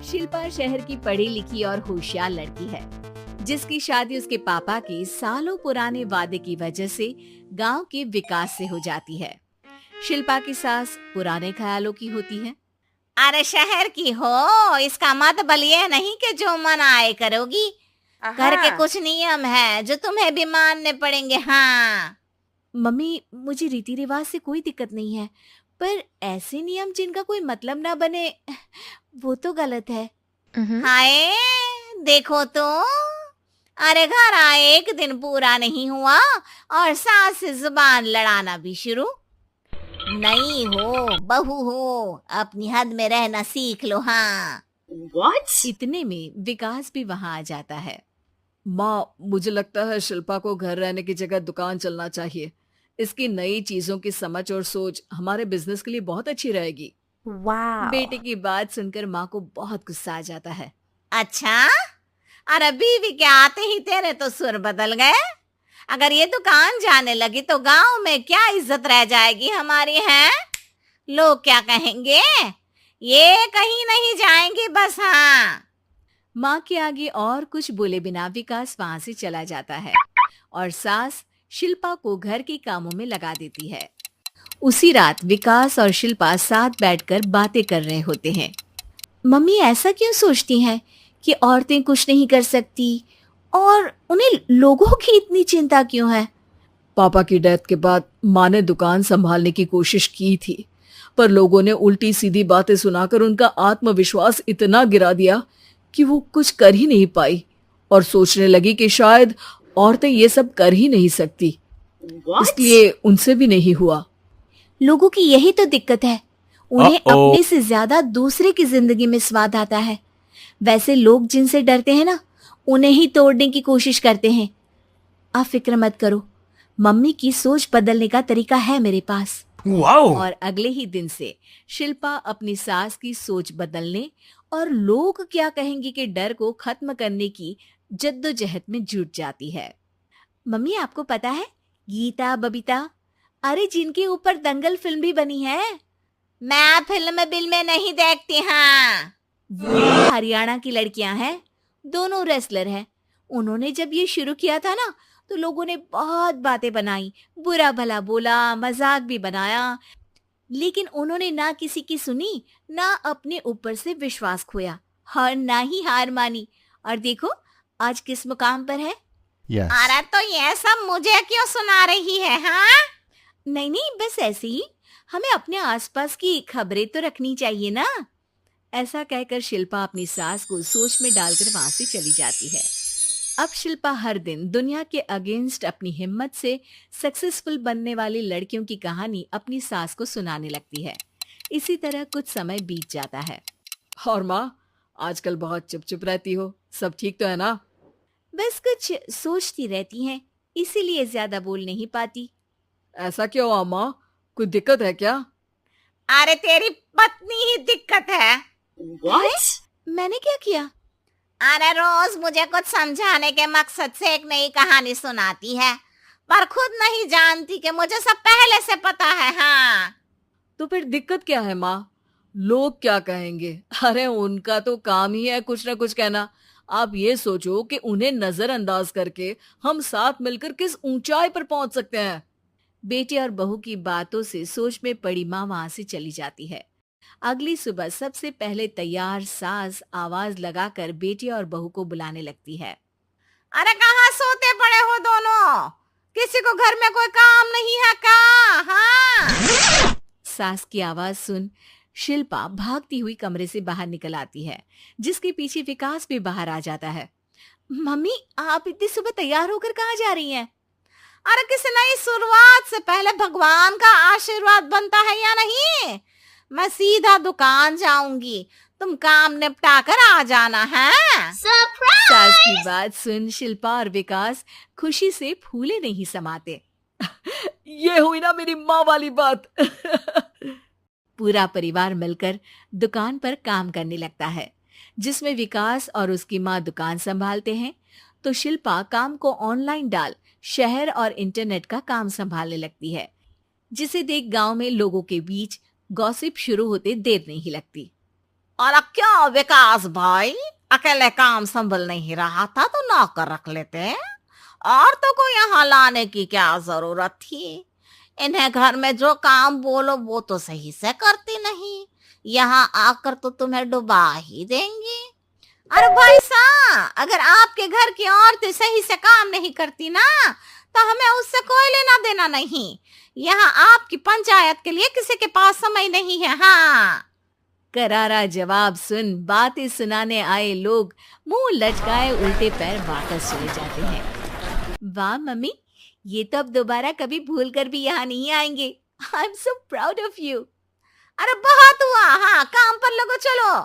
शिल्पा शहर की पढ़ी लिखी और होशियार लड़की है, जिसकी शादी उसके पापा के सालों पुराने वादे की वजह से गांव के विकास से हो जाती है। शिल्पा की सास पुराने ख्यालों की होती है। अरे शहर की हो, इसका मतलब ये नहीं कि जो मन आए करोगी। घर के कुछ नियम है जो तुम्हें भी मानने पड़ेंगे। हाँ मम्मी, मुझे रीति रिवाज से कोई दिक्कत नहीं है, पर ऐसे नियम जिनका कोई मतलब ना बने, वो तो गलत है। हाय, देखो तो, अरे घर आए एक दिन पूरा नहीं हुआ और सास से जुबान लड़ाना भी शुरू। नहीं हो, बहू हो, अपनी हद में रहना सीख लो। हाँ What? इतने में विकास भी वहां आ जाता है। माँ, मुझे लगता है शिल्पा को घर रहने की जगह दुकान चलना चाहिए। इसकी नई चीजों की समझ और सोच हमारे बिजनेस के लिए बहुत अच्छी रहेगी। Wow. बेटे की बात सुनकर माँ को बहुत गुस्सा आ जाता है। अच्छा, अरे बीवी के आते ही तेरे तो सुर बदल गए। अगर ये दुकान जाने लगी तो गांव में क्या इज्जत रह जाएगी हमारी। है लोग क्या कहेंगे? ये कहीं नहीं जाएंगी बस। हाँ माँ के आगे और कुछ बोले बिना विकास वहां से चला जाता है और सास शिल्पा को घर के कामों में लगा देती है। उसी रात विकास और शिल्पा साथ बैठकर बातें कर रहे होते हैं। मम्मी ऐसा क्यों सोचती हैं कि औरतें कुछ नहीं कर सकती, और उन्हें लोगों की इतनी चिंता क्यों है? पापा की डेथ के बाद माँ ने दुकान संभालने की कोशिश की थी, पर लोगों ने उल्टी सीधी बातें सुनाकर उनका आत्मविश्वास इतना गिरा दिया कि वो कुछ कर ही नहीं पाई और सोचने लगी कि शायद औरतें ये सब कर ही नहीं सकती। What? इसलिए उनसे भी नहीं हुआ। लोगों की यही तो दिक्कत है, उन्हें अपने से ज्यादा दूसरे की जिंदगी में स्वाद आता है। वैसे लोग जिनसे डरते हैं ना, उन्हें ही तोड़ने की कोशिश करते हैं। आप फिक्र मत करो, मम्मी की सोच बदलने का तरीका है मेरे पास। वाओ! और अगले ही दिन से शिल्पा अपनी सास की सोच बदलने और लोग क्या कहेंगे के डर को खत्म करने की जद्दोजहद में जुट जाती है। मम्मी, आपको पता है गीता, बबीता, अरे जिनके ऊपर दंगल फिल्म भी बनी है, मैं फिल्म बिल में नहीं देखती। हाँ वो हरियाणा की लड़कियां हैं, दोनों रेसलर हैं। उन्होंने जब ये शुरू किया था ना, तो लोगों ने बहुत बातें बनाई, बुरा भला बोला, मजाक भी बनाया, लेकिन उन्होंने ना किसी की सुनी, ना अपने ऊपर से विश्वास खोया और ना ही हार मानी। और देखो आज किस मुकाम पर है। Yes. अरे तो ये सब मुझे क्यों सुना रही है? हाँ नहीं नहीं, बस ऐसे ही, हमें अपने आसपास की खबरें तो रखनी चाहिए ना। ऐसा कहकर शिल्पा अपनी सास को सोच में डालकर वहां से चली जाती है। अब शिल्पा हर दिन दुनिया के अगेंस्ट अपनी हिम्मत से सक्सेसफुल बनने वाली लड़कियों की कहानी अपनी सास को सुनाने लगती है। इसी तरह कुछ समय बीत जाता है। और माँ, आजकल बहुत चुप चुप रहती हो, सब ठीक तो है ना? बस कुछ सोचती रहती हैं, इसीलिए ज्यादा बोल नहीं पाती। ऐसा क्यों अम्मा, कोई दिक्कत है क्या? अरे तेरी पत्नी ही दिक्कत है। What? मैंने क्या किया? अरे रोज मुझे कुछ समझाने के मकसद से एक नई कहानी सुनाती है, पर खुद नहीं जानती कि मुझे सब पहले से पता है। हाँ तो फिर दिक्कत क्या है माँ? लोग क्या कहेंगे? अरे उनका तो काम ही है कुछ ना कुछ कहना। आप ये सोचो कि उन्हें नजरअंदाज करके हम साथ मिलकर किस ऊंचाई पर पहुंच सकते हैं। बेटे और बहू की बातों से सोच में पड़ी माँ वहां से चली जाती है। अगली सुबह सबसे पहले तैयार सास आवाज लगाकर बेटे और बहू को बुलाने लगती है। अरे कहाँ सोते पड़े हो दोनों? किसी को घर में कोई काम नहीं है का? हाँ सास की आवाज सुन शिल्पा भागती हुई कमरे से बाहर निकल आती है, जिसके पीछे विकास भी बाहर आ जाता है। मम्मी, आप इतनी सुबह तैयार होकर कहाँ जा रही हैं? अरे किसी नई शुरुआत से पहले भगवान का आशीर्वाद बनता है या नहीं? मैं सीधा दुकान जाऊंगी, तुम काम निपटा कर आ जाना है। सास की बात सुन शिल्पा और विकास खुशी से फूले नहीं समाते। ये हुई ना मेरी माँ वाली बात। पूरा परिवार मिलकर दुकान पर काम करने लगता है, जिसमें विकास और उसकी माँ दुकान संभालते हैं, तो शिल्पा काम को ऑनलाइन डाल शहर और इंटरनेट का काम संभालने लगती है, जिसे देख गांव में लोगों के बीच गॉसिप शुरू होते देर नहीं लगती। और क्या विकास भाई, अकेले काम संभल नहीं रहा था तो नौकर रख लेते, और तो को यहाँ लाने की क्या जरूरत थी। इन्हें घर में जो काम बोलो वो तो सही से करती नहीं, यहाँ आकर तो तुम्हें डुबा ही देंगी। अरे भाई साहब, अगर आपके घर की औरतें सही से काम नहीं करती ना तो हमें उससे कोई लेना देना नहीं। यहाँ आपकी पंचायत के लिए किसी के पास समय नहीं है। हाँ, करारा जवाब सुन बातें सुनाने आए लोग मुंह लटकाए उल्टे पैर वापस चले जाते हैं। वाह मम्मी, ये तो अब दोबारा कभी भूल कर भी यहाँ नहीं आएंगे। I am so proud of you. अरे बहुत हुआ, हाँ काम पर लगो चलो।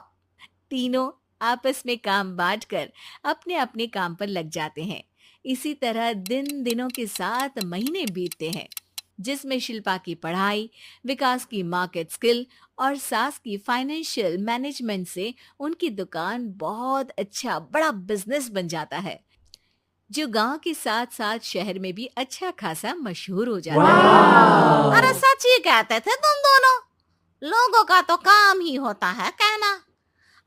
तीनों आपस में काम बांटकर अपने अपने काम पर लग जाते हैं। इसी तरह दिनों के साथ महीने बीतते हैं, जिसमें शिल्पा की पढ़ाई, विकास की मार्केट स्किल और सास की फाइनेंशियल मैनेजमेंट से उनकी दुकान बहुत अच्छा बड़ा बिजनेस बन जाता है, जो गांव के साथ साथ शहर में भी अच्छा खासा मशहूर हो जाता है। अरे सच ही कहते थे तुम दोनों, लोगों का तो काम ही होता है कहना।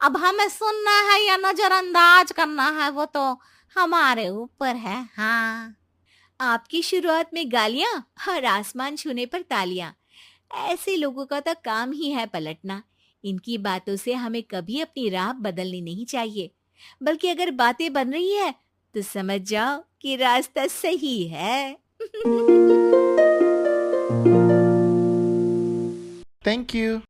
अब हमें सुनना है या नजरअंदाज करना है वो तो हमारे ऊपर है। हाँ, आपकी शुरुआत में गालियां और आसमान छूने पर तालियां, ऐसे लोगों का तो काम ही है पलटना। इनकी बातों से हमें कभी अपनी राह बदलनी नहीं चाहिए, बल्कि अगर बातें बन रही है तो समझ जाओ कि रास्ता सही है। Thank you.